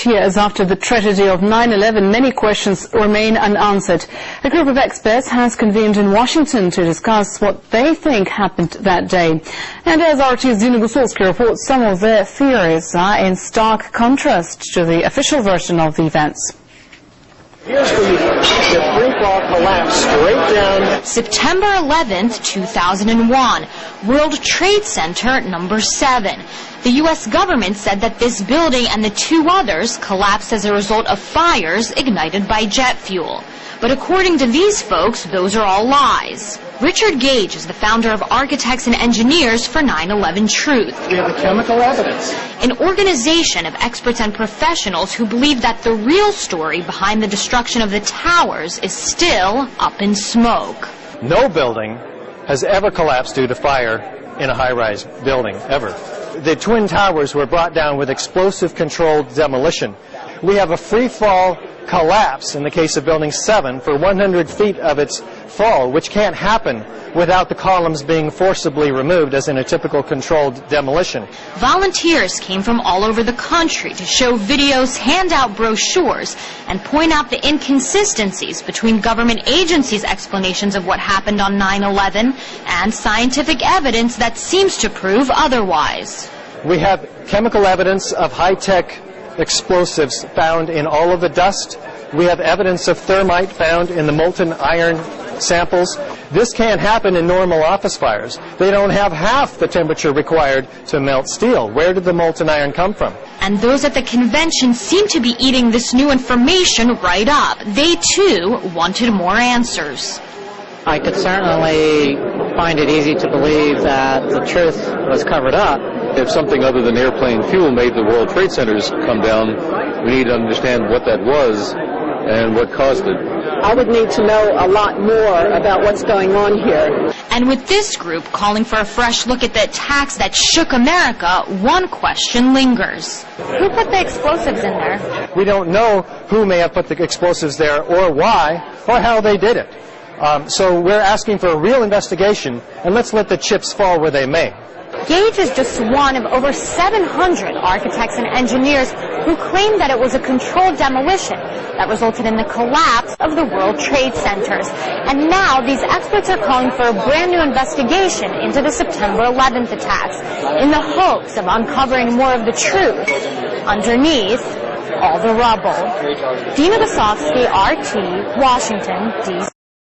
years after the tragedy of 9/11, many questions remain unanswered. A group of experts has convened in Washington to discuss what they think happened that day. And as RT's Dina Gusolski reports, some of their theories are in stark contrast to the official version of the events. Here's the free-fall collapse straight down. September 11th, 2001, World Trade Center number 7. The U.S. government said that this building and the 2 others collapsed as a result of fires ignited by jet fuel. But according to these folks, those are all lies. Richard Gage is the founder of Architects and Engineers for 9/11 Truth. We have the chemical evidence. An organization of experts and professionals who believe that the real story behind the destruction of the towers is still up in smoke. No building has ever collapsed due to fire in a high-rise building, ever. The Twin Towers were brought down with explosive-controlled demolition. We have a free-fall collapse in the case of Building 7 for 100 feet of its fall, which can't happen without the columns being forcibly removed as in a typical controlled demolition. Volunteers came from all over the country to show videos, hand out brochures, and point out the inconsistencies between government agencies' explanations of what happened on 9/11 and scientific evidence that seems to prove otherwise. We have chemical evidence of high-tech explosives found in all of the dust. We have evidence of thermite found in the molten iron samples. This can't happen in normal office fires. They don't have half the temperature required to melt steel. Where did the molten iron come from? And those at the convention seem to be eating this new information right up. They, too, wanted more answers. I could certainly find it easy to believe that the truth was covered up. If something other than airplane fuel made the World Trade Centers come down, we need to understand what that was and what caused it. I would need to know a lot more about what's going on here. And with this group calling for a fresh look at the attacks that shook America, one question lingers. Who put the explosives in there? We don't know who may have put the explosives there or why or how they did it. So we're asking for a real investigation, and let's let the chips fall where they may. Gage is just one of over 700 architects and engineers who claim that it was a controlled demolition that resulted in the collapse of the World Trade Centers. And now these experts are calling for a brand new investigation into the September 11th attacks in the hopes of uncovering more of the truth underneath all the rubble. Dina Gusolski, RT, Washington, D.C.